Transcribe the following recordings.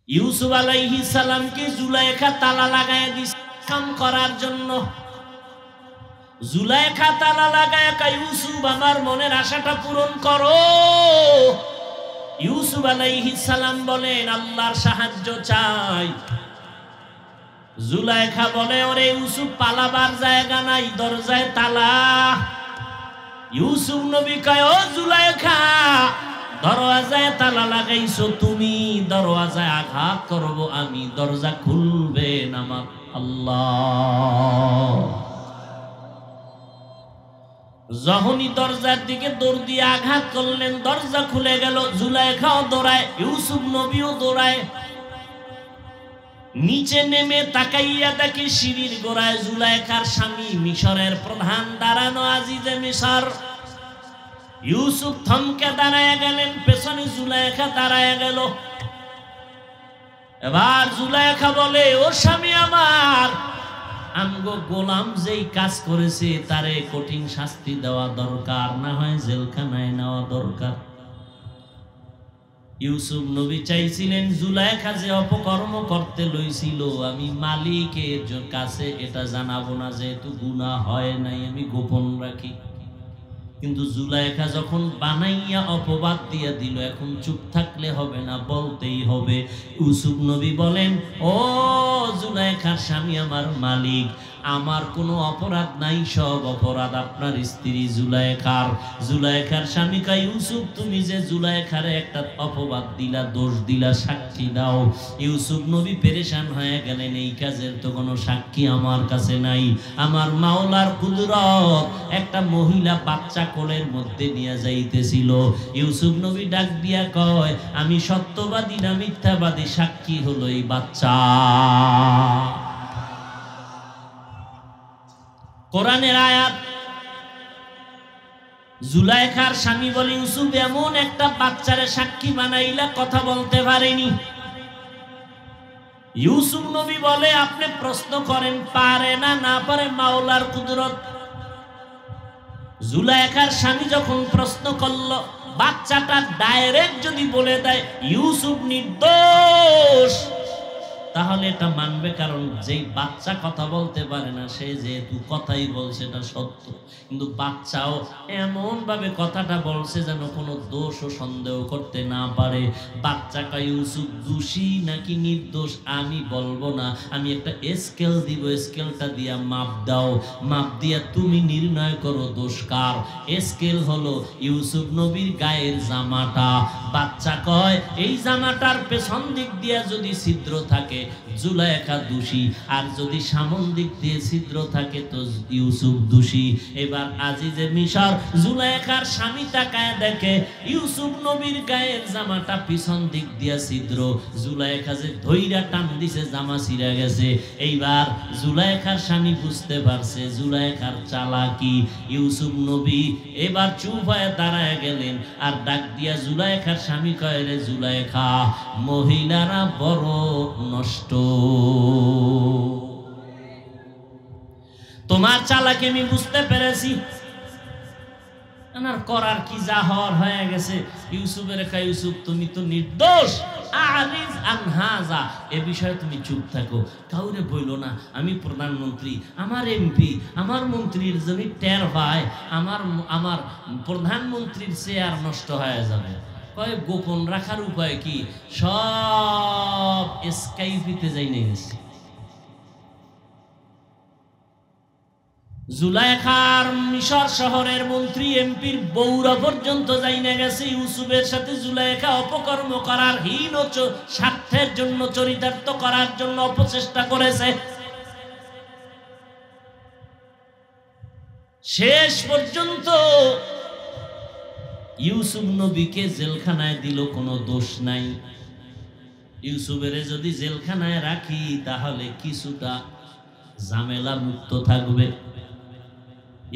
ইউসুফ আলাইহিস সালামকে জুলাইখা তালা লাগায় দিছে কাম করার জন্য। জুলাইখা তালা লাগায় কয়, ইউসুফ আমার মনের আশাটা পূরণ করো। ইউসুফ আলাইহিস সালাম বলেন, আল্লাহর সাহায্য চাই। জুলাইখা বলে, ওরে ইউসুফ, পালাবার জায়গা নাই, দরজায় তালা। ইউসুফ নবী কয়, ও জুলাইখা, দরওয়াজায় তালা লাগাইছো তুমি, দরওয়াজায় আঘাত করব আমি, দরজা খুলবেন আমার আল্লাহ। যখনই দরজার দিকে দৌড় দিয়ে আঘাত করলেন, দরজা খুলে গেল। জুলাইখাও দৌড়ায়, ইউসুফ নবীও দৌড়ায়। নিচে নেমে তাকাইয়া দেখে সিঁড়ির গোড়ায় জুলাইখার স্বামী মিশরের প্রধান দাঁড়ানো, আজিজে মিশর। ইউসুফ থমকে দাঁড়ায় গেলেন, পেছনে জুলাইখা দাঁড়ায় গেল। এবার জুলাইখা বলে, ও স্বামী আমার, আমগো গোলাম যেই কাজ করেছে তারে কঠিন শাস্তি দেওয়া দরকার, না হয় জেলখানায় নেওয়া দরকার। ইউসুফ নবী চাইছিলেন জুলাইখা যে অপকর্ম করতে লইছিল, আমি মালিকের কাছে এটা জানাবো না, যেহেতু গুনাহ হয় নাই আমি গোপন রাখি। কিন্তু জুলাইখা যখন বানাইয়া অপবাদ দিয়া দিল, এখন চুপ থাকলে হবে না, বলতেই হবে। ইউসুফ নবী বলেন, ও জুলাইখার স্বামী আমার মালিক, আমার কোনো অপরাধ নাই, সব অপরাধ আপনার স্ত্রী জুলাইখার। জুলাইখার স্বামী কয়, ইউসুফ তুমি যে জুলাইখারে একটা অপবাদ দিলা, দোষ দিলা, সাক্ষী দাও। ইউসুফ নবী পেরেশান হয়ে গেলেন, এই কাজের তো কোনো সাক্ষী আমার কাছে নাই। আমার মাওলার কুদরত, একটা মহিলা বাচ্চা কোলের মধ্যে নিয়ে যাইতেছিল। ইউসুফ নবী ডাক দিয়া কয়, আমি সত্যবাদী না মিথ্যাবাদী, সাক্ষী হলো এই বাচ্চা। কোরআনের আয়াত। জুলাইখার স্বামী বলে, ইউসুফ এমন একটা বাচ্চারে সাক্ষী বানাইলা, কথা বলতে পারেনি। ইউসুফ নবী বলে, আপনি প্রশ্ন করেন, পারে না, না পারে মাওলার কুদরত। জুলাইখার স্বামী যখন প্রশ্ন করল, বাচ্চাটা ডাইরেক্ট যদি বলে দেয় ইউসুফ নির্দোষ, তাহলে এটা মানবে, কারণ যেই বাচ্চা কথা বলতে পারে না সে যেহেতু কথাই বলছে এটা সত্য। কিন্তু বাচ্চাও এমন ভাবে কথাটা বলছে যেন কোনো দোষ ও সন্দেহ করতে না পারে। বাচ্চাটা ইউসুফ দোষী নাকি নির্দোষ আমি বলবো না, আমি একটা স্কেল দিব, স্কেলটা দিয়া মাপ দাও, মাপ দিয়া তুমি নির্ণয় করো দোষ কার। স্কেল হলো ইউসুফ নবীর গায়ের জামাটা। বাচ্চা কয়, এই জামাটার পেছন দিক দিয়া যদি ছিদ্র থাকে জুলাইখা দোষী, আর যদি সামন দিক দিয়ে ছিদ্র থাকে তো ইউসুফ দোষী। এবার আজিজে মিশর জুলাইখার স্বামী তাকায় দেখে ইউসুফ নবীর গায়ের জামাটা পিছন দিক দিয়া ছিদ্র, জুলাইখা যে ধইরা টান দিছে জামা ছিঁড়া গেছে। এইবার জুলাইখার স্বামী বুঝতে পারছে জুলাইখার চালাকি। ইউসুফ নবী এবার চুপ হয়ে দাঁড়ায় গেলেন, আর ডাক দিয়া জুলাইখার স্বামী কয়, রে জুলাইখা, মহিলারা বড় নষ্ট, তোমার চালাকি আমি বুঝতে পেরেছি, আর করার কি যা হওয়ার হয়ে গেছে। ইউসুফের রেখা, ইউসুফ তুমি তো নির্দোষ, আরিজ আনহাজা, এ বিষয়ে তুমি চুপ থাকো, কাউরে বইল না। আমি প্রধানমন্ত্রী, আমার এমপি, আমার মন্ত্রীর জন্য টের পায়, আমার প্রধানমন্ত্রীর চেয়ার নষ্ট হয়ে যাবে। কয় গোপন রাখার উপায় কি? সব স্কাইপিতে যাই নিয়েছি। জুলাইখার মিশর শহরের মন্ত্রী এমপির বউরা পর্যন্ত যাই না গেছে ইউসুফের সাথে জুলাইখা অপকর্ম করার, হীন স্বার্থের জন্য, চরিতার্থ করার জন্য অপচেষ্টা করেছে। শেষ পর্যন্ত ইউসুফ নবীকে জেলখানায় দিল, কোনো দোষ নাই। ইউসুফের যদি জেলখানায় রাখি তাহলে কিছুটা ঝামেলা মুক্ত থাকবে।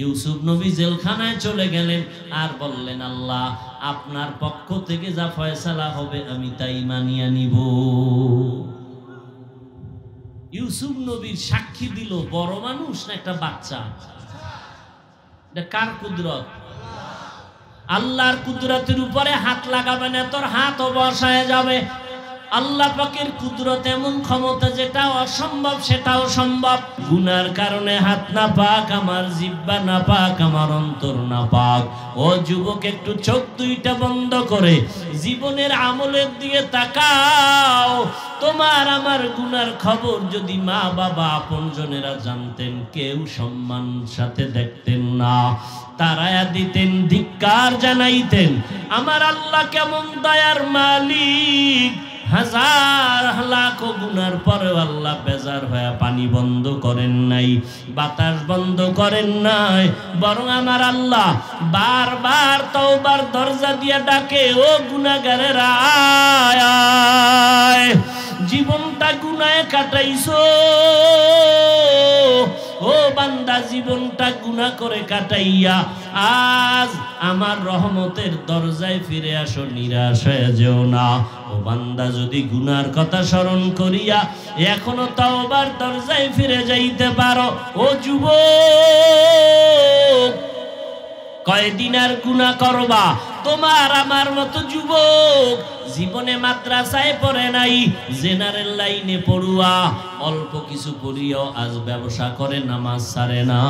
ইউসুফ নবী জেলখানায় চলে গেলেন, আর বললেন, আল্লাহ আপনার পক্ষ থেকে যা ফয়সালা হবে আমি তাই মানিয়ে নিব। ইউসুফ নবীর সাক্ষী দিল বড় মানুষ না একটা বাচ্চা? এটা কার কুদরত? আল্লাহর কুদরতের উপরে হাত লাগাবে না, তোর হাত অবশ হয়ে যাবে। আল্লাহ পাকের কুদরত এমন ক্ষমতা, যেটা অসম্ভব সেটাও সম্ভব। গুনার কারণে হাত না পাক, আমার জিহ্বা না পাক, আমার অন্তর না পাক। ও যুবক, একটু চোখ দুইটা বন্ধ করে জীবনের আমলের দিকে তাকাও। তোমার আমার গুনার খবর যদি মা বাবা আপনজনেরা জানতেন, কেউ সম্মান সাথে দেখতেন না, তারায়া দিতেন, ধিক্কার জানাইতেন। আমার আল্লাহ কেমন দয়ার মালিক, হাজার লাখ গুনার পরেও আল্লাহ বেজার হয়ে পানি বন্ধ করেন নাই, বাতাস বন্ধ করেন নাই, বরং আমার আল্লাহ বারবার তওবার দরজা দিয়ে ডাকে, ও গুনাহগারেরা আয়। জীবনটা গুনাহে কাটাইছো, ও বান্দা, জীবনটা গুনাহ করে কাটাইয়া আজ আমার রহমতের দরজায় ফিরে আসো, নিরাশ হয়ে যেও না। ও বান্দা, যদি গুনার কথা স্মরণ করিয়া এখনো তওবার দরজায় ফিরে যাইতে পারো, ও যুবক, কয়দিন আর গুনাহ করবা? তোমার আমার মতো যুবক জীবনে মাদ্রাসায় পড়ে নাই, জেনারেল লাইনে পড়ুয়া, অল্প কিছু পড়িয়াও আজ ব্যবসা করে, নামাজ ছাড়ে না।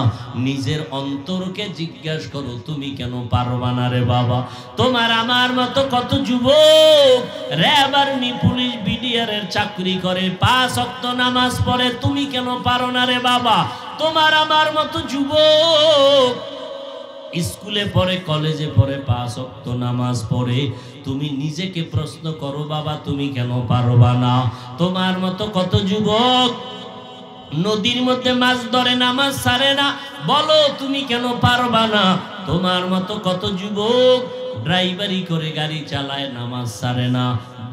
নিজের অন্তরকে জিজ্ঞাসা করো, তুমি কেন পারবা না রে বাবা? তোমার আমার মতো কত যুবক র্যাব, আর্মি, পুলিশ, বিডিআর এর চাকরি করে, 5 ওয়াক্ত নামাজ পড়ে, তুমি কেন পারো না রে বাবা? তোমার আমার মতো যুবক স্কুলে পড়ে, কলেজে পড়ে, 5 ওয়াক্ত নামাজ পড়ে, তুমি নিজেকে প্রশ্ন করো, বাবা তুমি কেন পারবা না? তোমার মতো কত যুবক নদীর মধ্যে মাছ ধরে, নামাজ ছাড়ে না, বলো তুমি কেন পারবা না? তোমার মতো কত যুবক ড্রাইভারি করে গাড়ি চালায়, নামাজ ছাড়ে না,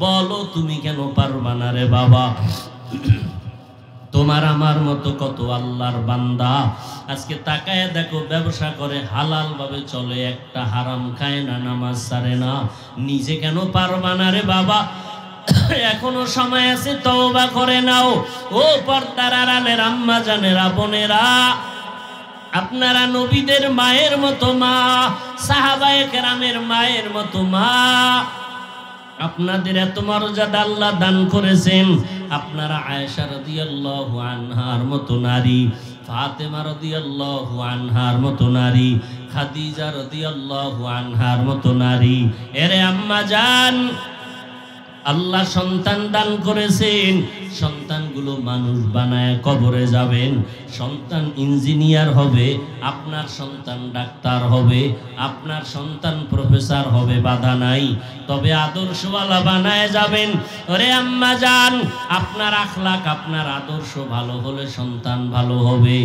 বলো তুমি কেন পারবা না রে বাবা? তোমার আমার মতো কত আল্লাহর বান্দা আজকে তাকায় দেখো, ব্যবসা করে, হালাল ভাবে চলে, একটা হারাম খায় না, নামাজ ছাড়ে না, নিজে কেন পারবা না রে বাবা? এখনো সময় আছে, তওবা করে নাও। ও পর্দার আড়ালের আম্মা জানেরা, বোনেরা, আপনারা নবীদের মায়ের মতো মা, সাহাবায়ে কেরামের মায়ের মতো মা, আপনাদের এত মর্যাদা আল্লাহ দান করেছেন। আপনারা আয়েশা রাদিয়াল্লাহু আনহার মতো নারী, ফাতেমা রাদিয়াল্লাহু আনহার মতো নারী, খাদিজা রাদিয়াল্লাহু আনহার মতো নারী। এরে আম্মা জান, আল্লাহ সন্তান দান করেছেন, সন্তানগুলো মানুষ বানায় কবরে যাবেন, সন্তান ইঞ্জিনিয়ার হবে, আপনার সন্তান ডাক্তার হবে, আপনার সন্তান প্রফেসর হবে, বাধা নাই, তবে আদর্শওয়ালা বানায় যাবেন। ওরে আম্মা জান, আপনার আখলাক, আপনার আদর্শ ভালো হলে সন্তান ভালো হবে।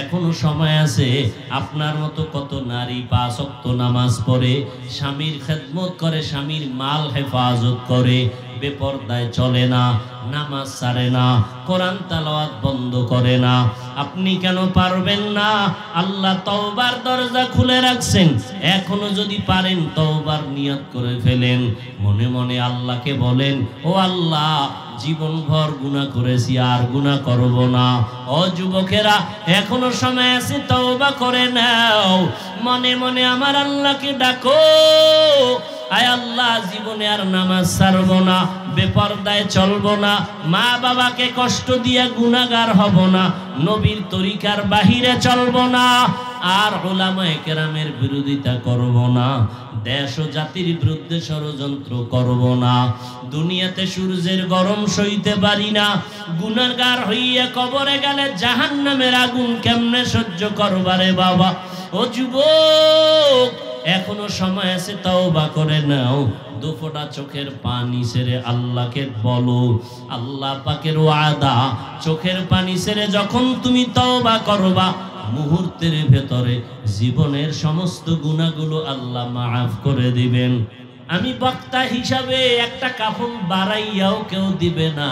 এখনো সময় আছে। আপনার মতো কত নারী 5 ওয়াক্ত নামাজ পড়ে, স্বামীর খেদমত করে, স্বামীর মাল হেফাজত করে, বেপরদায় চলে না, নামাজ ছাড়ে না, কোরআন তেলাওয়াত বন্ধ করে না। আপনি কেন পারবেন না? আল্লাহ তওবার দরজা খুলে রাখছেন। এখনো যদি পারেন তওবার নিয়ত করে ফেলেন, মনে মনে আল্লাহকে বলেন, ও আল্লাহ, জীবনভর গুনাহ করেছি, আর গুনাহ করব না। ও যুবকেরা, এখনো সময় আছে, তওবা করে নাও। মনে মনে আমার আল্লাহকে ডাকো, আয় আল্লাহ, জীবনে আর নামাজ ছাড়ব না, বেপরদায় চলব না, মা বাবাকে কষ্ট দিয়ে গুনাহগার হব না, নবীর তরিকার বাহিরে চলব না, আর উলামায়ে কেরামের বিরোধিতা করব না, দেশ ও জাতির বিরুদ্ধে ষড়যন্ত্র করব না। দুনিয়াতে সূর্যের গরম সইতে পারি না, গুনাহগার হইয়া কবরে গেলে জাহান্নামের আগুন কেমনে সহ্য করবারে বাবা? ও যুবক, এখনো সময় আছে, তওবা করে নাও। দুফোঁটা চোখের পানি ছেড়ে আল্লাহকে বলো, আল্লাহ পাকের ওয়াদা, চোখের পানি ছেড়ে যখন তুমি তওবা করবা, মুহূর্তের ভেতরে জীবনের সমস্ত গুনাহগুলো আল্লাহ মাফ করে দিবেন। আমি বক্তা হিসাবে একটা কাফন বাড়াইয়াও কেউ দিবে না,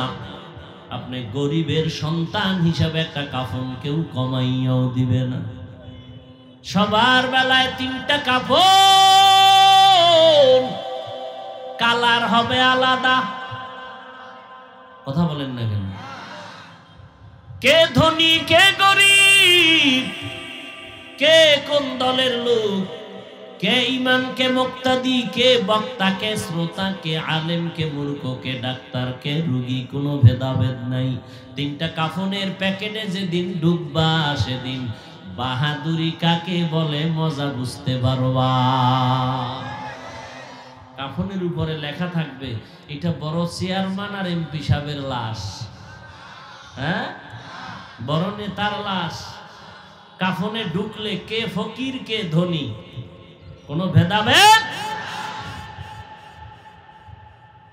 আপনি গরিবের সন্তান হিসাবে একটা কাফন কেউ কমাইয়াও দিবে না। সবার বেলায় 3টা কাফন, কালার হবে আলাদা। কথা বলেন না কেন? কে ধনী, কে গরিব, কে কোন দলের লোক, কে ইমাম, কে মুক্তাদি, কে বক্তা, কে শ্রোতা, কে আলেম, কে মূর্খ, কে ডাক্তার, কে রোগী, কোনো ভেদাভেদ নাই। তিনটা কাফনের প্যাকেটে যেদিন ডুববা সেদিন বাহাদুরি কাকে বলে মজা বুঝতে পারবা। কাফনের উপরে লেখা থাকবে এটা বড় চেয়ারম্যান আর এমপি সাহেবের লাশ, হ্যাঁ, বড় নেতার লাশ। কাফনে ঢুকলে কে ফকির, কে ধনী, কোনো ভেদাভেদ।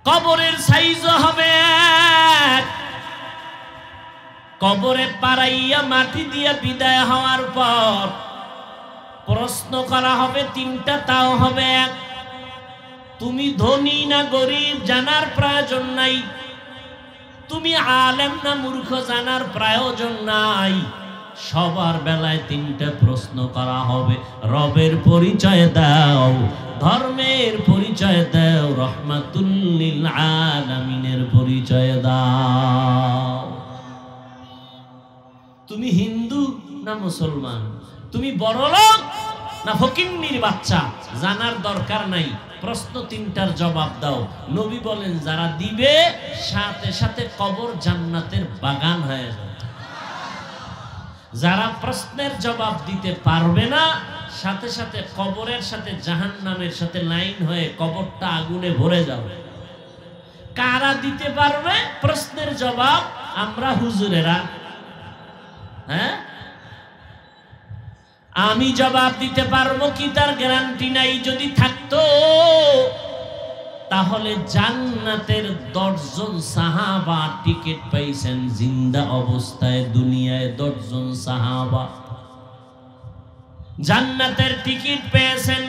কবরের সাইজ হবে এক। কবরে পাড়াইয়া মাটি দিয়ে বিদায় হওয়ার পর প্রশ্ন করা হবে তিনটা, তাও হবে এক। তুমি ধনী না গরিব জানার প্রয়োজন নাই, তুমি আলেম না মূর্খ জানার প্রয়োজন নাই। সবার বেলায় তিনটা প্রশ্ন করা হবে। রবের পরিচয় দাও, ধর্মের পরিচয় দাও, রহমাতুল লিল আলামিনের পরিচয় দাও। তুমি হিন্দু না মুসলমান, তুমি বড়লোক না ফকিন্নির বাচ্চা জানার দরকার নাই, প্রশ্ন তিনটার জবাব দাও। নবী বলেন যারা দিবে সাথে সাথে কবর জান্নাতের বাগান হয়ে যাবে। যারা প্রশ্নের জবাব দিতে পারবে না সাথে সাথে কবরের সাথে জাহান্নামের সাথে লাইন হয়ে কবরটা আগুনে ভরে যাবে। কারা দিতে পারবে প্রশ্নের জবাব? আমরা হুজুরেরা। হ্যাঁ, আমি জবাব দিতে পারবো কি তার গ্যারান্টি নাই। যদি থাকতো তাহলে জান্নাতের 10 জন সাহাবা টিকিট পাইছেন জিন্দা অবস্থায়। দুনিয়ায় 10 জন সাহাবা জান্নাতের টিকিট পেয়েছেন।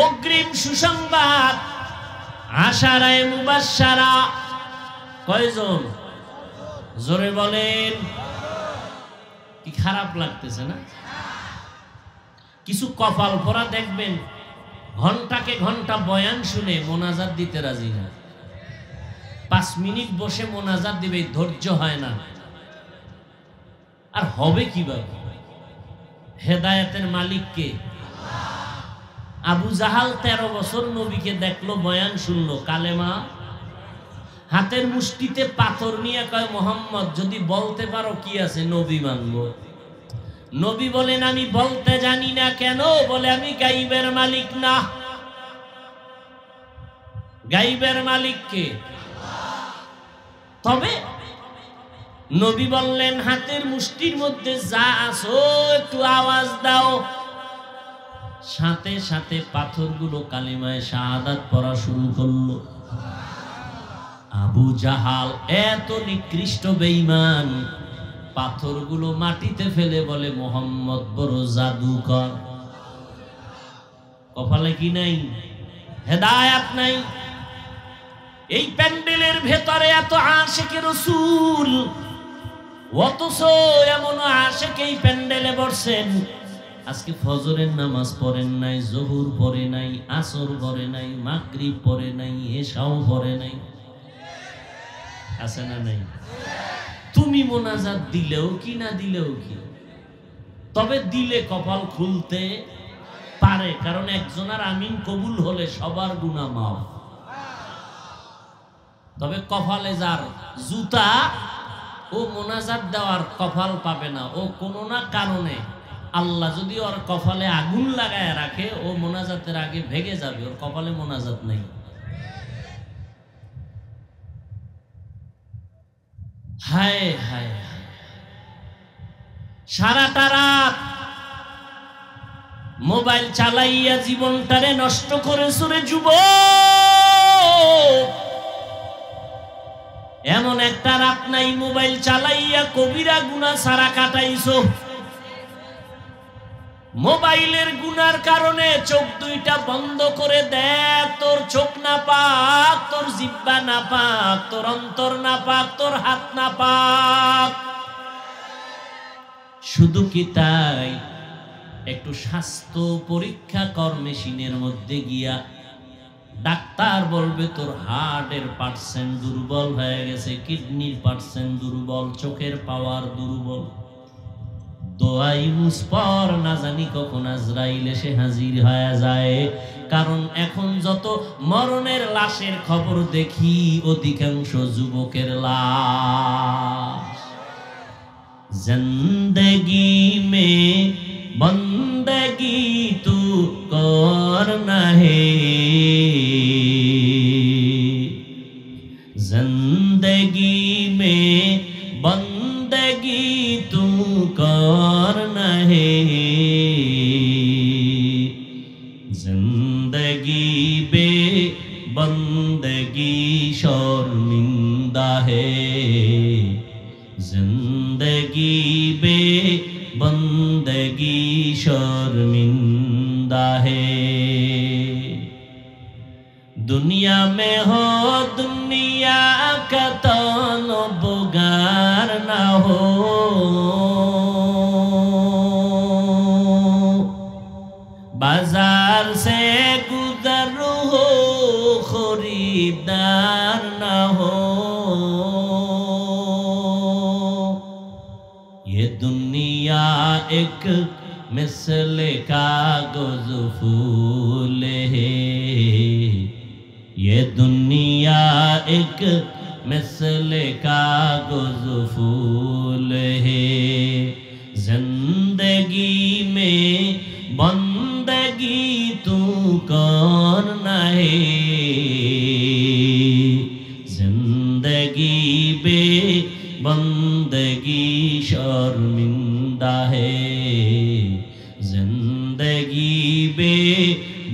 অগ্রিম সুসংবাদ, আশারায়ে মুবাশশারা কয়জন? জোরে বলেন। কি খারাপ লাগতেছে না? কিছু কপাল পরা দেখবেন ঘন্টাকে ঘন্টা বয়ান শুনে মোনাজাত দিতে রাজি না। 5 মিনিট বসে মোনাজাত দিবে, ধৈর্য হয় না। আর হবে কিভাবে? হেদায়েতের মালিক কে? আবু জাহাল 13 বছর নবীকে দেখলো, বয়ান শুনলো, কালেমা হাতের মুষ্টিতে পাথর নিয়ে কয় মোহাম্মদ যদি বলতে পারো কি আছে নবী মানবো। নবী বলেন আমি বলতে জানি না। কেন? বলে আমি গাইবের মালিক না। গাইবের মালিক কে? তবে নবী বললেন হাতের মুষ্টির মধ্যে যা আছো একটু আওয়াজ দাও। সাথে সাথে পাথরগুলো কালিমায়ে শাহাদাত পড়া শুরু করলো। আবু জাহাল এত নিকৃষ্ট বেঈমান, পাথরগুলো মাটিতে ফেলে বলে মোহাম্মদ বড় জাদুকর। কপালে কি নাই? হেদায়েত নাই। এই প্যান্ডেলের ভেতরে এত আশিকে রাসূল, অথচ এমন আশিক এই প্যান্ডেলে বসেন। আজকে ফজরের নামাজ পড়েন নাই, জোহর পড়ে নাই, আসর পড়ে নাই, মাগরিব পড়ে নাই, এশাও পড়ে নাই। আছে না নাই? তুমি মোনাজাত দিলেও কি না দিলেও কি, তবে দিলে কপাল খুলতে পারে। কারণ একজনের আমিন কবুল হলে সবার গুনাহ মাফ। তবে কপালে যার জুতা, ও মোনাজাত দেওয়ার কপাল পাবে না। ও কোনো না কারণে আল্লাহ যদি ওর কপালে আগুন লাগায় রাখে, ও মোনাজাতের আগে ভেঙে যাবে। ওর কপালে মোনাজাত নেই। হায় হায়, সারাটা রাত মোবাইল চালাইয়া জীবনটারে নষ্ট করেছ রে যুবক। এমন একটা রাত নাই মোবাইল চালাইয়া কবিরা গুনাহ সারা কাটাইছো। মোবাইলের গুনার কারণে চোখ দুইটা বন্ধ করে দে। তোর চোখ না পাক, তোর জিহ্বা না পাক, তোর অন্তর না পাক, তোর হাত না পাক। শুধু কি তাই? একটু স্বাস্থ্য পরীক্ষা কর মেশিনের মধ্যে গিয়া। ডাক্তার বলবে তোর হার্টের পার্সেন্ট দুর্বল হয়ে গেছে, কিডনির পার্সেন্ট দুর্বল, চোখের পাওয়ার দুর্বল। দোয়া ইউনুস পর না জানি কখন আজরাইল এসে হাজির হয়ে যায়। কারণ এখন যত মরণের লাশের খবর দেখি অধিকাংশ যুবকের লাশ। জিন্দগি মে বন্দগি তু করনা হে, जिंदगी में बंदगी तू करना है, जिंदगी बे बंदगी शर्मिंदा है, जिंदगी बे बंदगी शर्मिंदा है। दुनिया में हो दुनिया का तलबगार ना हो, बाजार से गुजर हो खरीदार ना हो। ये दुनिया एक मिसले कागज फूल है, ये दुनिया एक मिसले कागज फूल है, जिंदगी में बंदगी तू करना है, जिंदगी बे बंदगी शर्मिंदा है, जिंदगी बे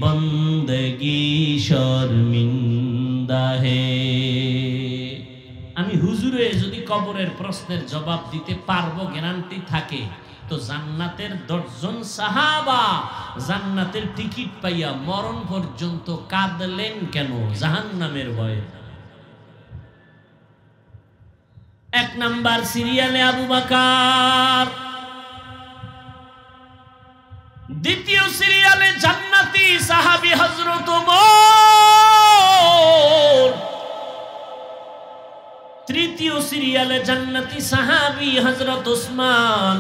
बंदगी शर्मिंदा है। আমি হুজুরে যদি কবরের প্রশ্নের জবাব দিতে পারবো গ্যারান্টি থাকে, তো জান্নাতের 10 জন সাহাবা জান্নাতের টিকিট পাইয়া মরণ পর্যন্ত কাঁদলেন কেন? জাহান্নামের ভয়ে। এক নাম্বার সিরিয়ালে আবু বকর, দ্বিতীয় সিরিয়ালে জান্নাতি সাহাবী হযরত ওমর, তৃতীয় সিরিয়ালে জান্নাতি সাহাবী হযরত ওসমান,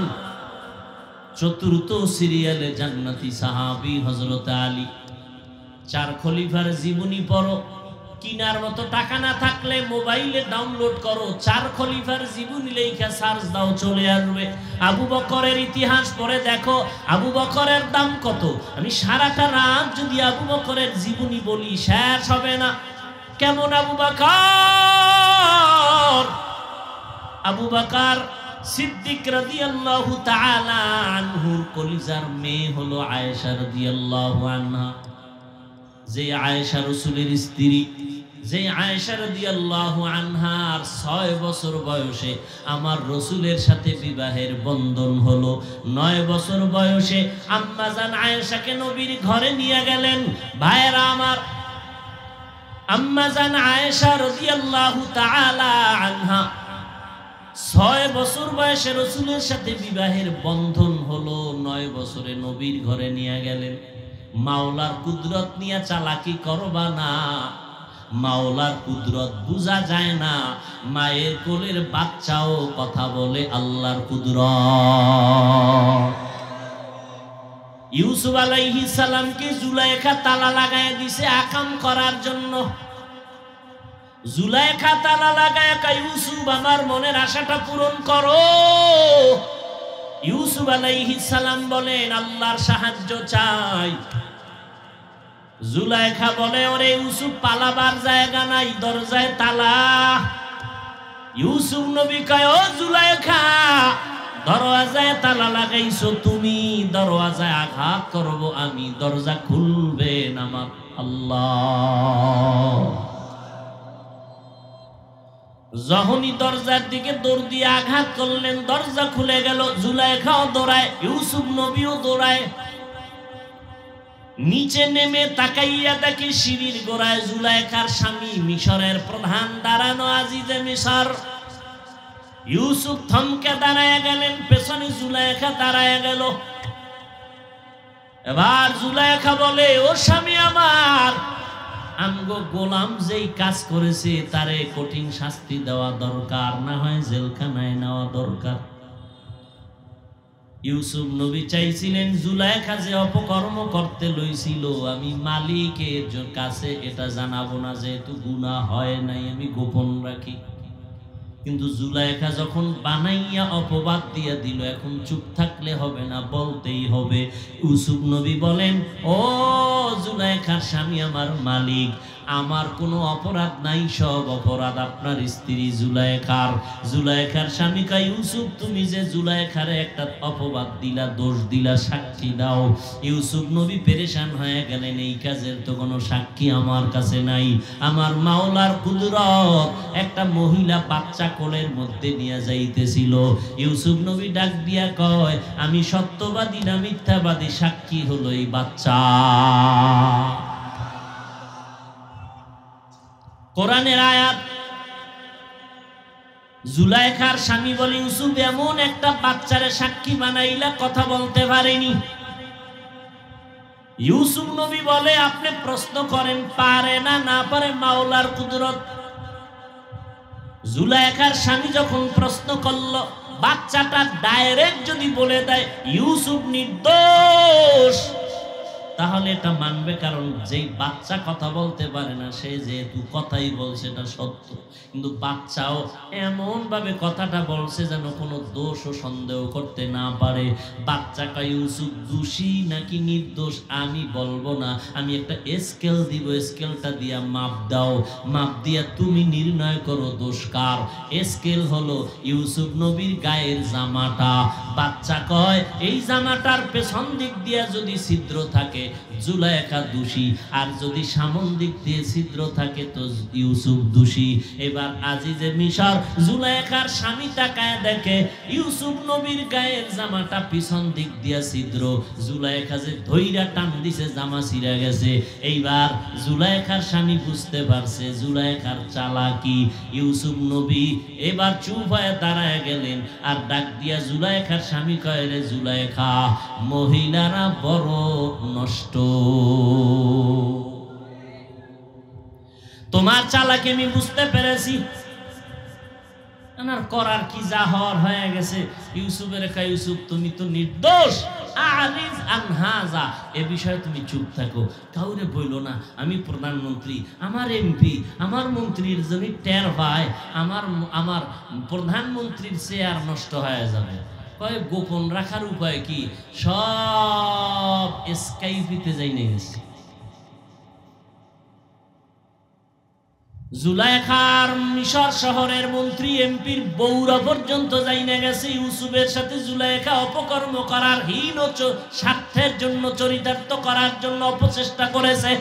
চতুর্থ সিরিয়ালে জান্নাতি সাহাবী হযরত আলী। 4 খলিফার জীবনী পড়ো, কিনার মতো টাকা না থাকলে মোবাইলে ডাউনলোড করো, 4 খলিফার জীবনী লেখা সার্চ দাও, চলে আসবে। আবু বকরের ইতিহাস পড়ে দেখো আবু বকরের দাম কত। আমি সারাটা রাত যদি আবু বকরের জীবনী বলি শেষ হবে না। কেমন আবু বকর? আবু বকর সিদ্দিক রাদিয়াল্লাহু তাআলা আনহুর কলিজার মেয়ে হলো আয়েশা রাদিয়াল্লাহু আনহা, যে আয়েশা রাসূলের স্ত্রী, যে আয়েশা রাদিয়াল্লাহু আনহার 6 বছর বয়সে আমার রাসূলের সাথে বিবাহের বন্ধন হলো। 9 বছর বয়সে আম্মা জান আয়েশাকে নবীর ঘরে নিয়ে গেলেন। ভাইরা আমার, আম্মা জান আয়েশা রাদিয়াল্লাহু তাআলা আনহা 6 বছর বয়সে রাসূলের সাথে বিবাহের বন্ধন হলো, 9 বছরে নবীর ঘরে নিয়ে গেলেন। মাওলার কুদরত নিয়ে চালাকি করবা না, মাওলার কুদরত বুঝা যায় না। মায়ের কোলের বাচ্চাও কথা বলে আল্লাহর কুদরত। ইউসুফ আলাইহিস সালামকে জুলাইখা তালা লাগায় দিছে আকাম করার জন্য। জুলাইখা তালা লাগায় কয়, ইউসুফ আমার মনের আশাটা পূরণ করো। ইউসুফ আলাইহিস সালাম বলেন আল্লাহর সাহায্য চাই। জুলাইখা বলে, ওরে ইউসুফ পালাবার জায়গা নাই, দরজায় তালা। ইউসুফ নবী কয়, ও জুলাইখা দরওয়াজায় তালা লাগাইছো তুমি, দরওয়াজায় আঘাত করব আমি, দরজা খুলবেন আমার আল্লাহ। যখনই দরজার দিকে দৌড় দিয়ে আঘাত করলেন, দরজা খুলে গেল। জুলাইখাও দৌড়ায়, ইউসুফ নবীও দৌড়ায়। নিচে নেমে তাকাইয়া দেখে সিঁড়ির গোড়ায় জুলাইখার স্বামী মিশরের প্রধান দাঁড়ানো, আজিজে মিশর। ইউসুফ থমকে দাঁড়ায় গেলেন, পেছনে জুলাইখা দাঁড়ায় গেল। এবার জুলাইখা বলে, ও স্বামী আমার, আমগো গোলাম যেই কাজ করেছে তারে কঠিন শাস্তি দেওয়া দরকার, না হয় জেলখানায় নেওয়া দরকার। ইউসুফ নবী চাইছিলেন জুলাইখা যে অপকর্ম করতে লইছিল আমি মালিকের কাছে এটা জানাবো না, যেহেতু গুনাহ হয় নাই আমি গোপন রাখি। কিন্তু জুলাইখা যখন বানাইয়া অপবাদ দিয়ে দিল, এখন চুপ থাকলে হবে না, বলতেই হবে। ইউসুফ নবী বলেন, ও জুলাইখার স্বামী আমার মালিক, আমার কোনো অপরাধ নাই, সব অপরাধ আপনার স্ত্রী জুলাইখার। জুলাইখার স্বামী কয়, ইউসুফ তুমি যে জুলাইখারে একটা অপবাদ দিলা, দোষ দিলা, সাক্ষী দাও। ইউসুফ নবী পেরেশান হয়ে গেলেন, এই কাজের তো কোনো সাক্ষী আমার কাছে নাই। আমার মাওলার কুদরত, একটা মহিলা বাচ্চা কোলের মধ্যে নিয়ে যাইতেছিল। ইউসুফ নবী ডাক দিয়া কয়, আমি সত্যবাদী না মিথ্যাবাদী, সাক্ষী হলো এই বাচ্চা। কোরআনের আয়াত। জুলাইখার স্বামী বলে, ইউসুফ এমন একটা বাচ্চারে সাক্ষী বানাইলা, কথা বলতে পারেনি। ইউসুফ নবী বলে, আপনি প্রশ্ন করেন পারে না, না পারে মাওলার কুদরত। জুলাইখার স্বামী যখন প্রশ্ন করলো, বাচ্চাটা ডাইরেক্ট যদি বলে দেয় ইউসুফ নির্দোষ, তাহলে এটা মানবে, কারণ যেই বাচ্চা কথা বলতে পারে না সে যেহেতু কথাই বলছে এটা সত্য। কিন্তু বাচ্চাও এমন ভাবে কথাটা বলছে যেন কোনো দোষ ও সন্দেহ করতে না পারে। বাচ্চা কয়, ইউসুফ দোষী নাকি নির্দোষ আমি বলবো না, আমি একটা স্কেল দিব, স্কেলটা দিয়া মাপ দাও, মাপ দিয়া তুমি নির্ণয় করো দোষ কার। স্কেল হলো ইউসুফ নবীর গায়ের জামাটা। বাচ্চা কয়, এই জামাটার পেছন দিক দিয়া যদি ছিদ্র থাকে জুলাইখা দোষী, আর যদি সামন দিক দিয়ে ছিদ্র থাকে তো ইউসুফ দোষী। এবার আজিজে মিশর জুলাইখার স্বামী তাকায় দেখে ইউসুফ নবীর গায়ের জামাটা পিছন দিক দিয়া ছিদ্র, জুলাইখা যে ধইরা টান দিছে জামা ছিঁড়া গেছে। এইবার জুলাইখার স্বামী বুঝতে পারছে জুলাইখার চালাকি। ইউসুফ নবী এবার চুপ হয়ে দাঁড়ায় গেলেন, আর ডাক দিয়া জুলাইখার স্বামী কয়, রে জুলাইখা, মহিলারা বড় নষ্ট, তোমার চালাকি আমি বুঝতে পেরেছি, করার কি যা হওয়ার হয়ে গেছে। ইউসুফের কয়, ইউসুফ তুমি তো নির্দোষ, আরিজ আনহাজা, এ বিষয়ে তুমি চুপ থাকো, কাউরে বইলো না। আমি প্রধানমন্ত্রী, আমার এমপি, আমার মন্ত্রীর জন্য টের পায়, আমার প্রধানমন্ত্রীর চেয়ার নষ্ট হয়ে যাবে। কয়, গোপন রাখার উপায় কি? সব স্কাইপিতে যাই নিয়ে গেছে। জুলাইখার মিশর শহরের মন্ত্রী এমপির বউরা পর্যন্ত যাই না গেছে ইউসুফের সাথে জুলাইখা অপকর্ম করার, হীন স্বার্থের জন্য, চরিতার্থ করার জন্য অপচেষ্টা করেছে।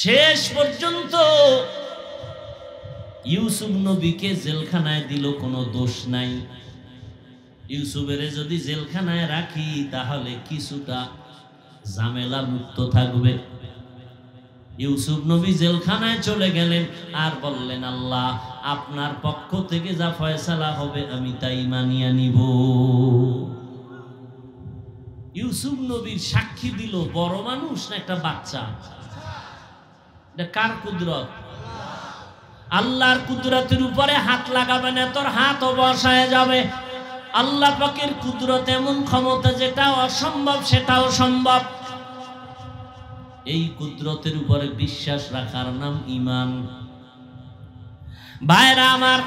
শেষ পর্যন্ত ইউসুফ নবীকে জেলখানায় দিল, কোনো দোষ নাই। ইউসুফের যদি জেলখানায় রাখি তাহলে কিছুটা ঝামেলা মুক্ত থাকবে। ইউসুফ নবী জেলখানায় চলে গেলেন আর বললেন, আল্লাহ আপনার পক্ষ থেকে যা ফয়সালা হবে আমি তাই মানিয়ে নিব। ইউসুফ নবীর সাক্ষী দিল বড় মানুষ না একটা বাচ্চা? এটা কার কুদরত? আল্লাহর কুদরতের উপরে হাত লাগাবে না, তোর হাত অবসায় যাবে। আল্লাহ পাকের কুদরত এমন ক্ষমতা, যেটা অসম্ভব সেটাও সম্ভব। এই কুদরতের উপরে বিশ্বাস রাখার নাম ঈমান। ভাইরা আমার,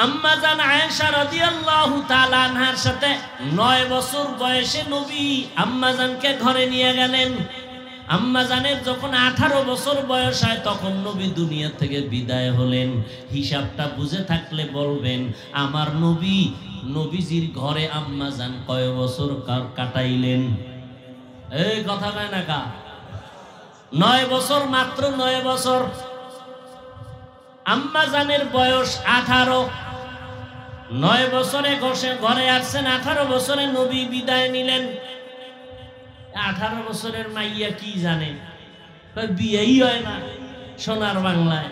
আম্মা জান আয়েশা রাদিয়াল্লাহু তাআলা আনহার সাথে 9 বছর বয়সে নবী আম্মা জানকে ঘরে নিয়ে গেলেন। আম্মা জানের যখন 18 বছর বয়স হয় তখন নবী দুনিয়া থেকে বিদায় হলেন। হিসাবটা বুঝে থাকলে বলবেন, আমার নবীজির ঘরে আম্মা জান কয় বছর কাটাইলেন? এই কথা কয় না কা? 9 বছর, মাত্র 9 বছর। আম্মা জানের বয়স 18। 9 বছরে ঘরে আসছেন, 18 বছরে নবী বিদায় নিলেন। 18 বছরের মাইয়া কি জানে? বিয়েই হয় না সোনার বাংলায়।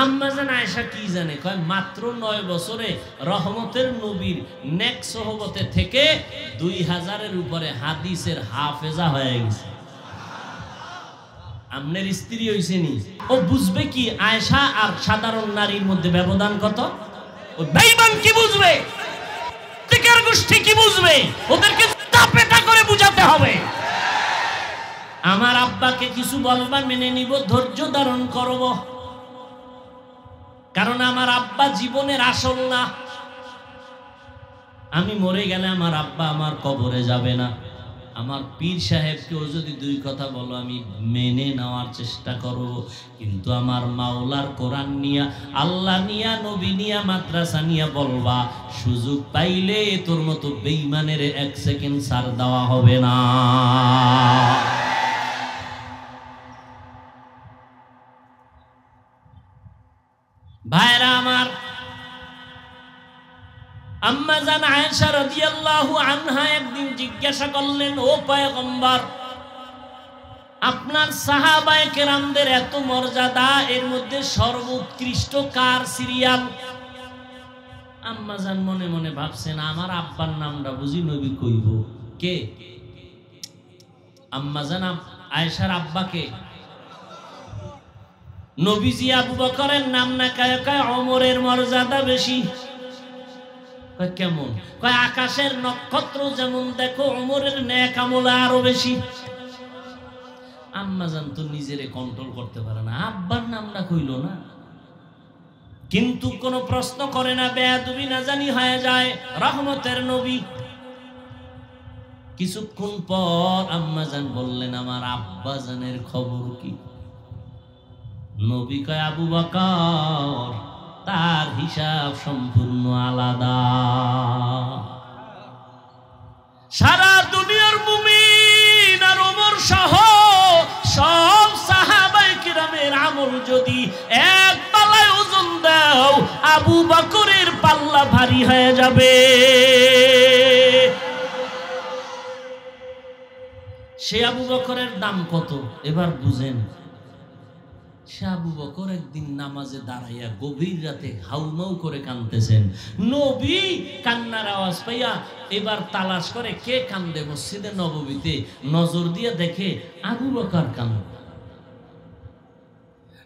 আম্মা জান আয়েশা কি জানে? কয় মাত্র 9 বছরে রহমতের নবীর নেক সোহবতে থেকে 2000-এর উপরে হাদিসের হাফেজা হয়ে গেছে। আমনের স্ত্রী হইছে নি, ও বুঝবে কি আয়েশা আর সাধারণ নারীর মধ্যে ব্যবধান কত? ও বেঈমান কি বুঝবে, টিকার গোষ্ঠী কি বুঝবে? ওদেরকে চাপেটা করে বুঝাতে হবে। আমার আব্বাকে কিছু বলবা মেনে নিব, ধৈর্য ধারণ করব, কারণ আমার আব্বা জীবনের আসল না। আমি মরে গেলে আমার আব্বা আমার কবরে যাবে না। আমার পীর সাহেবকেও যদি দুই কথা বলো আমি মেনে নেওয়ার চেষ্টা করব, কিন্তু আমার মাওলার কোরআন নিয়া, আল্লাহ নিয়া, নবী নিয়া, মাদ্রাসা নিয়া বলবা, সুযোগ পাইলে তোর মতো বেঈমানের 1 সেকেন্ড ছাড় দেওয়া হবে না। ভাইরা আমার, আম্মা জান আয়েশা রাদিয়াল্লাহু আনহা একদিন জিজ্ঞাসা করলেন, ও পয়গম্বর, আপনার সাহাবায়ে কেরামদের এত মর্যাদা, এর মধ্যে সর্বোৎকৃষ্ট কার সিরিয়াল? আম্মা জান মনে মনে ভাবছেন, আমার আব্বার নামটা বুঝি নবী কইব কে? আম্মা জান আয়েশার আব্বাকে নবীজি আবু বকরের নাম না কয় কয় ওমরের মর্যাদা বেশি। কয় কেমন? কয় আকাশের নক্ষত্র যেমন দেখো, ওমরের নেক আমল আরো বেশি। আম্মা জান তো নিজেরে কন্ট্রোল করতে পারে না, আব্বার নামটা কইল না, কিন্তু কোনো প্রশ্ন করে না, বেয়াদবি না জানি হয়ে যায়। রহমতের নবী। কিছুক্ষণ পর আম্মা জান বললেন, আমার আব্বা জানের খবর কি? নবী কয়, আবু বকর, তার হিসাব সম্পূর্ণ আলাদা। সারা দুনিয়ার মুমিন আর ওমর সহ সব সাহাবায়ে কিরামের আমল যদি এক পাল্লায় ওজন দাও, আবু বকরের পাল্লা ভারী হয়ে যাবে। সে আবু বকরের দাম কত এবার বুঝেন। সে আবু বকর একদিন নামাজে দাঁড়াইয়া গভীর রাতে হাউমাউ করে কাঁদতেছেন। নবী কান্নার আওয়াজ পাইয়া এবার তালাশ করে কে কান্দে মসজিদে নববীতে, নজর দিয়ে দেখে আবু বকর কান্দে।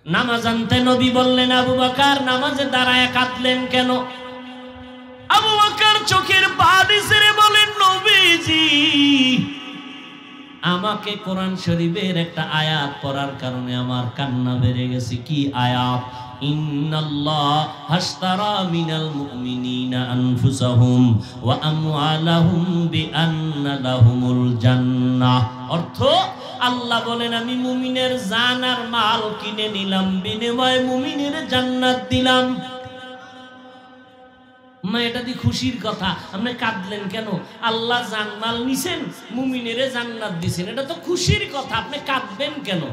নামাজ আনতে নবী বললেন, আবু বকর নামাজে দাঁড়ায় কাঁদলেন কেন? আবু বকর চোখের পানি ছেড়ে বলেন, নবীজি, আমাকে কোরআন শরীফের একটা আয়াত পড়ার কারণে আমার কান্না বেড়ে গেছে। কি আয়াত? ইন্নাল্লাহ হাশতারা মিনাল মুমিনিনা আনফুসাহুম ওয়া আমওয়ালাহুম বিআন্না লাহুমুল জান্নাহ। অর্থ, আল্লাহ বলেন আমি মুমিনের জান আর মাল কিনে নিলাম, বিনিময়ে মুমিনের জান্নাত দিলাম। এটা দি খুশির কথা, আপনি কাঁদলেন কেন? আল্লাহ জানমাল নিছেন, মুমিনের জান্নাত দিছেন, এটা তো খুশির কথা, আপনি কাঁদবেন কেন?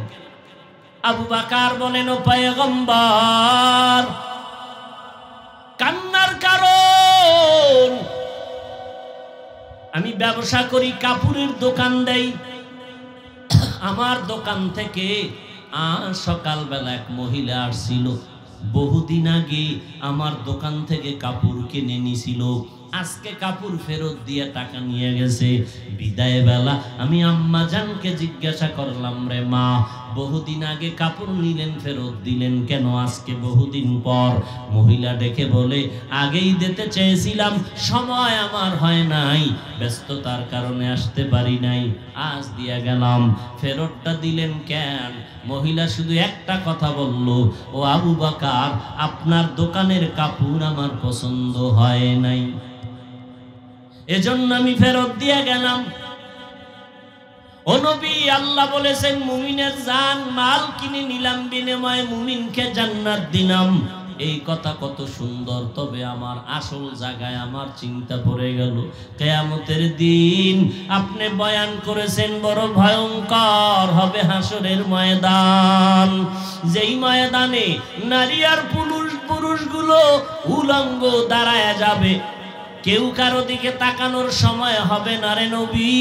আবু বকর বলেন, ও পয়গম্বর, কান্নার কারণ, আমি ব্যবসা করি, কাপড়ের দোকান দেই। আমার দোকান থেকে সকালবেলা এক মহিলা আসছিল, বহুদিন আগে আমার দোকান থেকে কাপড় কিনে নিছিল, আজকে কাপড় ফেরত দিয়ে টাকা নিয়ে গেছে। বিদায় বেলা আমি আম্মা জানকে জিজ্ঞাসা করলাম, রে মা, বহুদিন আগে কাপড় নিলেন, ফেরত দিলেন কেন আজকে বহুদিন পর? মহিলা ডেকে বলে, আগেই দিতে চেয়েছিলাম, সময় আমার হয় নাই, ব্যস্ততার কারণে আসতে পারি নাই, আজ দিয়া গেলাম। ফেরতটা দিলেন কেন? মহিলা শুধু একটা কথা বলল, ও আবু বকর, আপনার দোকানের কাপড় আমার পছন্দ হয় নাই, এজন্য আমি ফেরত দিয়ে গেলাম। ও নবী, আল্লাহ বলেছেন মুমিনের জান মাল কিনে নিলাম, বিনিময়ে মুমিনকে জান্নাত দিলাম। এই কথা কত সুন্দর, তবে আমার আসল জায়গায় আমার চিন্তা পড়ে গেল। কিয়ামতের দিন আপনি বয়ান করেছেন বড় ভয়ঙ্কর হবে হাসরের ময়দান, যেই ময়দানে নারী আর পুরুষগুলো উলঙ্গ দাঁড়ায় যাবে, কেউ কারো দিকে তাকানোর সময় হবে না। রে নবী,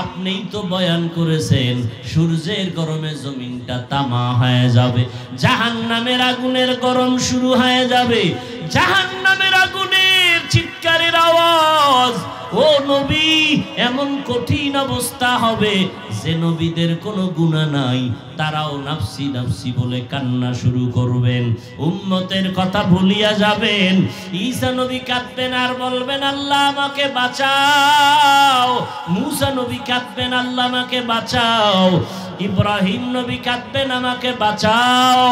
আপনিই তো বয়ান করেছেন সূর্যের গরমে জমিনটা তামা হয়ে যাবে, জাহান্নামের আগুনের গরম শুরু হয়ে যাবে, জাহান্নামের আগুনের চিৎকারের আওয়াজ। ও নবী, এমন কঠিন অবস্থা হবে যে নবীদের কোনো গুনাহ নাই তারাও নাফসি নাফসি বলে কান্না শুরু করবেন, উম্মতের কথা ভুলিয়া যাবেন। ঈসা নবী কাঁদবেন আর বলবেন আল্লাহ আমাকে বাঁচাও। মুসা নবী কাঁদবেন আল্লাহ আমাকে বাঁচাও। ইব্রাহিম নবী কাঁদবেন আমাকে বাঁচাও।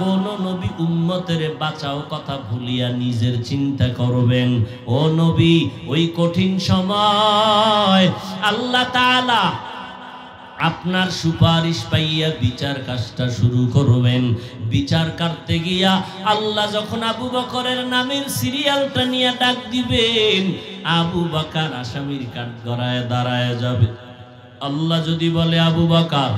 কোন নবী উম্মতের বাঁচাও কথা ভুলিয়া নিজের চিন্তা করবেন। ও নবী, ওই কঠিন সময় আল্লাহ তাআলা আপনার সুপারিশ পাইয়া বিচার কাজটা শুরু করবেন। বিচার করতে গিয়া আল্লাহ যখন আবু বকরের নামের সিরিয়ালটা নিয়ে ডাক দিবেন, আবু বকর আসামির কাঠগড়ায় দাঁড়ায় যাবে। আল্লাহ যদি বলে আবু বকর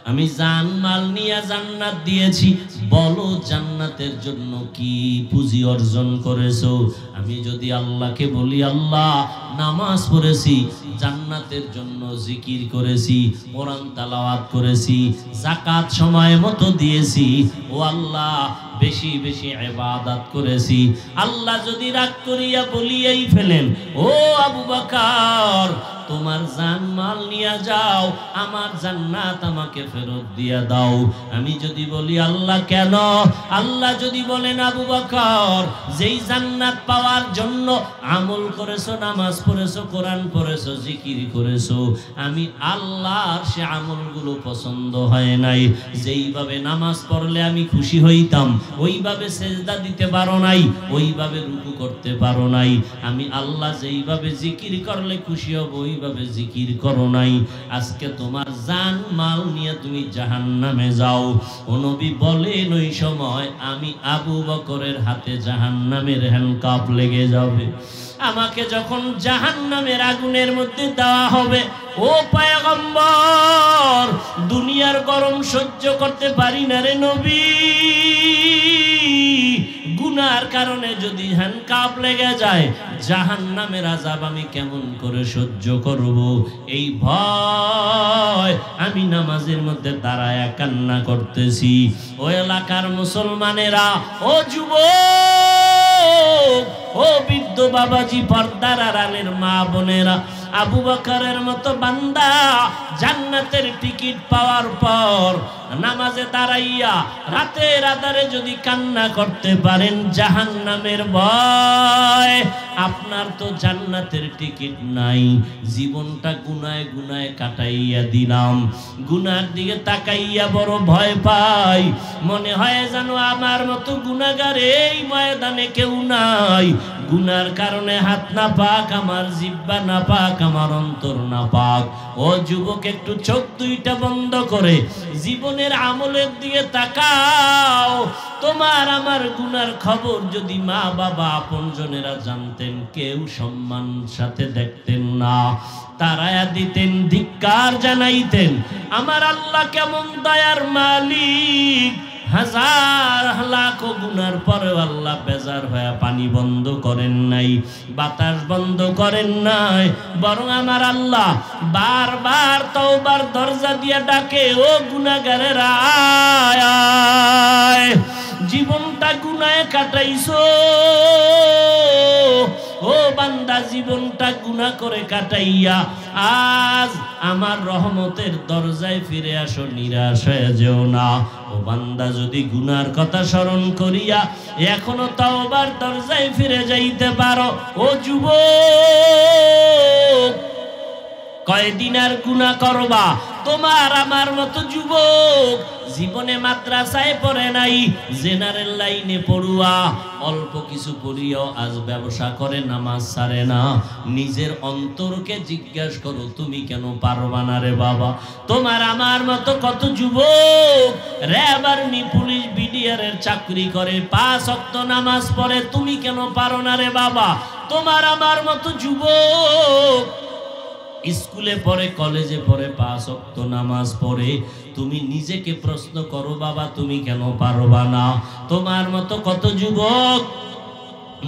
আমি জান মাল নিয়ে জান্নাত দিয়েছি, বলো জান্নাতের জন্য কি পুঁজি অর্জন করেছো। আমি যদি আল্লাহকে বলি আল্লাহ নামাজ পড়েছি, জান্নাতের জন্য জিকির করেছি, কোরআন তেলাওয়াত করেছি, যাকাত সময় মতো দিয়েছি, ও আল্লাহ বেশি বেশি ইবাদত করেছি, আল্লাহ যদি রাগ করিয়া বলিয়াই ফেলেন ও আবু বকর তোমার জান মাল নিয়ে যাও, আমার জান্নাত আমাকে ফেরত দিয়া দাও। আমি যদি বলি আল্লাহ কেন, আল্লাহ যদি বলেন আবু বকর যেই জান্নাত পাওয়ার জন্য আমল করেছো, নামাজ পড়েছো, কোরআন পড়েছো, জিকির করেছো, আমি আল্লাহর সে আমলগুলো পছন্দ হয় নাই। যেইভাবে নামাজ পড়লে আমি খুশি হইতাম ওইভাবে সেজদা দিতে পারো নাই, ওইভাবে রুকু করতে পারো নাই। আমি আল্লাহ যেইভাবে জিকির করলে খুশি হব ওইভাবে জিকির করো নাই। আজকে তোমার জান মাল নিয়ে তুমি জাহান্নামে যাও। ও নবী বলেন ওই সময় আমি আবু বকরের হাতে জাহান্নামের হ্যান্ডকাপ লেগে যাবে। আমাকে যখন জাহান্নামের আগুনের মধ্যে দেওয়া হবে, ও পয়গম্বর দুনিয়ার গরম সহ্য করতে পারি না রে নবী, গুনার কারণে যদি হ্যান্ডকাপ লেগে যায় জাহান্নামের আযাব আমি কেমন করে সহ্য করব। এই ভয় আমি নামাজের মধ্যে দাঁড়ায়া কান্না করতেছি। ও এলাকার মুসলমানেরা, ও যুবক, ও বৃদ্ধ বাবাজি, পর্দার আড়ালের মা বোনেরা, আবু বকরের মতো বান্দা জান্নাতের টিকিট পাওয়ার পর নামাজে দাঁড়াইয়া রাতের আধারে যদি কান্না করতে পারেন জাহান্নামের ভয়, আপনার তো জান্নাতের টিকিট নাই। জীবনটা গুনায় গুনায় কাটাইয়া দিলাম, গুনার দিকে তাকাইয়া বড় ভয় পাই, মনে হয় যেন আমার মতো গুনাহগার এই ময়দানে কেউ নাই। গুনার কারণে হাত না পাক, আমার জিহ্বা না পাক, আমার অন্তর না পাক। ও যুবক, একটু চোখ দুইটা বন্ধ করে জীবনের আমলের দিকে তাকাও। তোমার আমার গুনার খবর যদি মা বাবা আপনজনেরা জানতেন, কেউ সম্মান সাথে দেখতেন না, তারায়া দিতেন, ধিক্কার জানাইতেন। আমার আল্লাহ কেমন দয়ার মালিক, হাজার লাখ গুনার পরেও আল্লাহ বেজার হয়ে পানি বন্ধ করেন নাই, বাতাস বন্ধ করেন নাই, বরং আমার আল্লাহ বারবার তওবার দরজা দিয়ে ডাকে, ও গুনাহগারেরা আয়। জীবনটা গুনাহে কাটাইছো, ও বান্দা জীবনটা গুনাহ করে কাটাইয়া আজ আমার রহমতের দরজায় ফিরে আসো, নিরাশ হয়ে যেও না। ও বান্দা যদি গুনার কথা স্মরণ করিয়া এখনো তওবার দরজায় ফিরে যাইতে পারো, ও যুবক কয়দিন আর গুনাহ করবা? তোমার আমার মতো যুবক জীবনে মাদ্রাসায় পড়ে নাই, জেনারেল লাইনে পড়ুয়া, অল্প কিছু পড়িয়াও আজ ব্যবসা করে, নামাজ ছাড়ে না। নিজের অন্তরকে জিজ্ঞাসা করো, তুমি কেন পারবা না রে বাবা? তোমার আমার মতো কত যুবক র্যাব আর্মি পুলিশ বিডিআরের চাকরি করে, 5 ওয়াক্ত নামাজ পড়ে, তুমি কেন পারো না রে বাবা? তোমার আমার মতো যুবক স্কুলে পড়ে, কলেজে পড়ে, 5 ওয়াক্ত নামাজ পড়ে, তুমি নিজেকে প্রশ্ন করো বাবা তুমি কেন পারবা না? তোমার মতো কত যুবক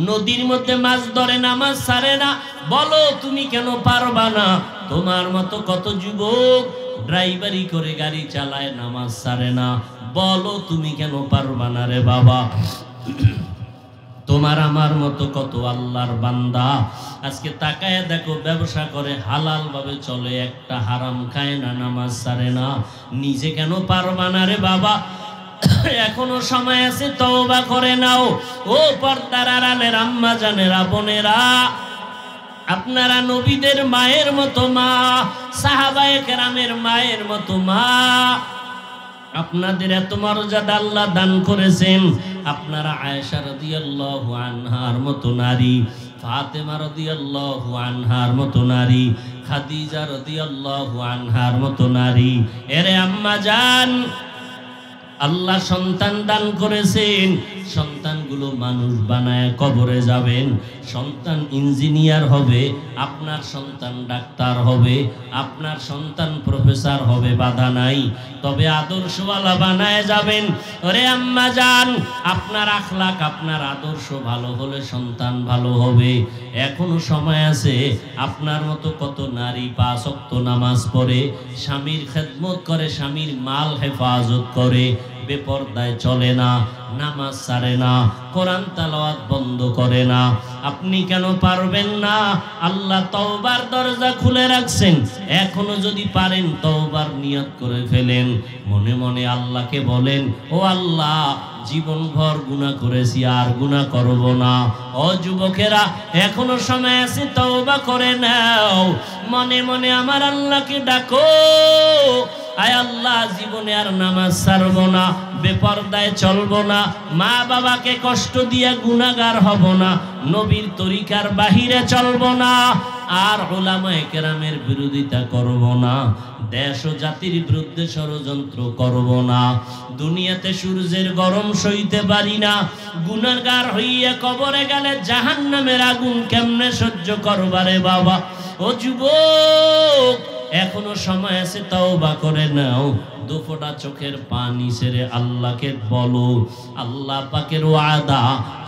নদীর মধ্যে মাছ ধরে, নামাজ ছাড়ে না, বলো তুমি কেন পারবা না? তোমার মতো কত যুবক ড্রাইভারি করে গাড়ি চালায়, নামাজ ছাড়ে না, বলো তুমি কেন পারবা না রে বাবা? তোমার আমার মতো কত আল্লাহর বান্দা আজকে তাকায় দেখো, ব্যবসা করে হালাল ভাবে চলে, একটা হারাম খায় না, নামাজ ছাড়ে না। নিজে কেন পারবা না রে বাবা? এখনো সময় আছে, তওবা করে নাও। ও পর্দার আড়ালের আম্মা জানেরা, বোনেরা, আপনারা নবীদের মায়ের মতো মা, সাহাবায়ে কেরামের মায়ের মতো মা, আপনাদের এত মর্যাদা আল্লাহ দান করেছেন। আপনারা আয়েশা রাদিয়াল্লাহু আনহার মতো নারী, ফাতেমা রাদিয়াল্লাহু আনহার মতো নারী, খাদিজা রাদিয়াল্লাহু আনহার মতো নারী। এরে আম্মা জান, আল্লাহ সন্তান দান করেছেন, সন্তানগুলো মানুষ বানায় কবরে যাবেন। সন্তান ইঞ্জিনিয়ার হবে, আপনার সন্তান ডাক্তার হবে, আপনার সন্তান প্রফেসর হবে, বাধা নাই, তবে আদর্শওয়ালা বানায় যাবেন। ওরে আম্মা জান, আপনার আখলাক, আপনার আদর্শ ভালো হলে সন্তান ভালো হবে। এখনো সময় আছে। আপনার মতো কত নারী 5 ওয়াক্ত নামাজ পড়ে, স্বামীর খেদমত করে, স্বামীর মাল হেফাজত করে, বেপরদায় চলে না, নামাজ ছাড়ে না, কোরআন তেলাওয়াত বন্ধ করে না। আপনি কেন পারবেন না? আল্লাহ তওবার দরজা খুলে রাখছেন। এখনো যদি পারেন তওবার নিয়ত করে ফেলেন, মনে মনে আল্লাহকে বলেন, ও আল্লাহ, জীবনভর গুনাহ করেছি, আর গুনাহ করব না। ও যুবকেরা, এখনো সময় আছে, তওবা করে নাও। মনে মনে আমার আল্লাহকে ডাকো, আয় আল্লাহ, জীবনে আর নামাজ ছাড়ব না, বেপরদায় চলব না, মা বাবাকে কষ্ট দিয়া গুনাহগার হব না, নবীর তরিকার বাহিরে চলব না, আর উলামায়ে কেরামের বিরোধিতা করব না, দেশ ও জাতির বিরুদ্ধে ষড়যন্ত্র করব না। দুনিয়াতে সূর্যের গরম সইতে পারি না, গুনাহগার হইয়া কবরে গেলে জাহান্নামের আগুন কেমনে সহ্য করবারে বাবা? ও যুবক, এখনো সময় আছে, তওবা করে নাও। দুফোঁটা চোখের পানি ছেড়ে আল্লাহকে বলো, আল্লাহ পাকের ওয়াদা,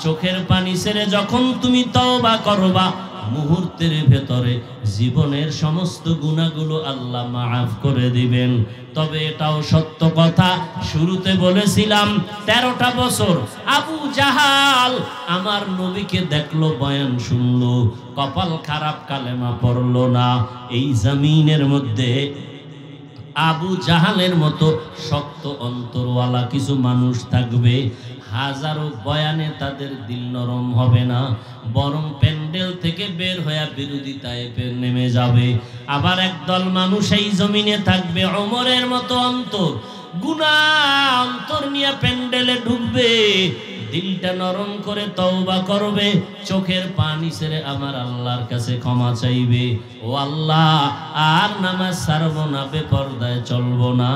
চোখের পানি ছেড়ে যখন তুমি তওবা করবা, মুহূর্তের ভেতরে জীবনের সমস্ত গুনাহগুলো আল্লাহ মাফ করে দিবেন। তবে এটাও সত্য কথা, শুরুতে বলেছিলাম 13টা বছর আবু জাহাল আমার নবীকে দেখলো, বয়ান শুনলো, কপাল খারাপ, কালেমা পড়লো না। এই জমিনের মধ্যে আবু জাহালের মতো শক্ত অন্তরওয়ালা কিছু মানুষ থাকবে, হাজারো বয়ানে তাদের দিল নরম হবে না, বরং প্যান্ডেল থেকে বের হয়ে বিরোধিতায় নেমে যাবে। আবার একদল মানুষ এই জমিনে থাকবে, ওমরের মতো অন্তর, গুনাহ অন্তর নিয়ে প্যান্ডেলে ঢুকবে, দিলটা নরম করে তওবা করবে, চোখের পানি ছেড়ে আমার আল্লাহর কাছে ক্ষমা চাইবে। ও আল্লাহ, আর নামাজ ছাড়ব না, বেপরদায় চলব না,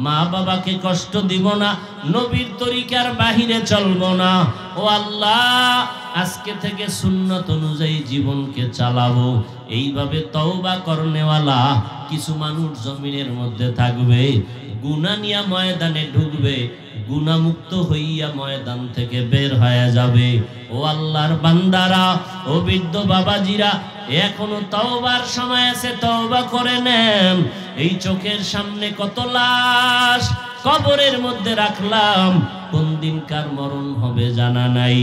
মা বাবাকে কষ্ট দিব না, নবীর তরিকার বাহিরে চলব না। ও আল্লাহ, আজকে থেকে সুন্নত অনুযায়ী জীবনকে চালাবো। এইভাবে তওবা করনেওয়ালা কিছু মানুষ জমিনের মধ্যে থাকবে, গুনাহ নিয়ে ময়দানে ঢুকবে, গুনাহমুক্ত হইয়া ময়দান থেকে বের হয়ে যাবে। ও আল্লাহর বান্দারা, ও বৃদ্ধ বাবাজিরা, এখনো তওবার সময় আছে, তওবা করে নেন। এই চোখের সামনে কত লাশ কবরের মধ্যে রাখলাম, কোন দিন কার মরণ হবে জানা নাই।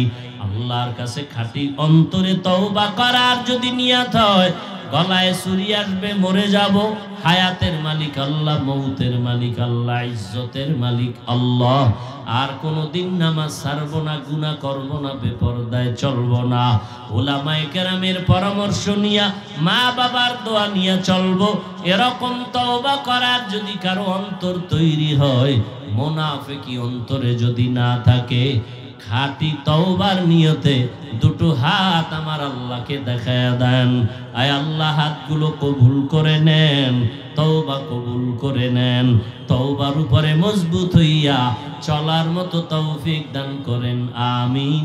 আল্লাহর কাছে খাঁটি অন্তরে তওবা করার যদি নিয়ত হয়, গলায় ছুরি আসবে, মরে যাব, হায়াতের মালিক আল্লাহ, মৌতের মালিক আল্লাহ, ইজ্জতের মালিক আল্লাহ। আর কোনদিন নামাজ ছাড়ব না, গুনাহ করব না, বেপরদায় চলব না, উলামায়ে কেরামের পরামর্শ নিয়া, মা বাবার দোয়া নিয়ে চলব। এরকম তওবা করার যদি কারো অন্তর তৈরি হয়, মুনাফিকি অন্তরে যদি না থাকে, খাঁটি তওবার নিয়তে দুটো হাত আমার আল্লাহকে দেখায়া দেন। আয় আল্লাহ, হাতগুলো কবুল করে নেন, তওবা কবুল করে নেন, তওবার উপরে মজবুত হইয়া চলার মতো তৌফিক দান করেন, আমিন।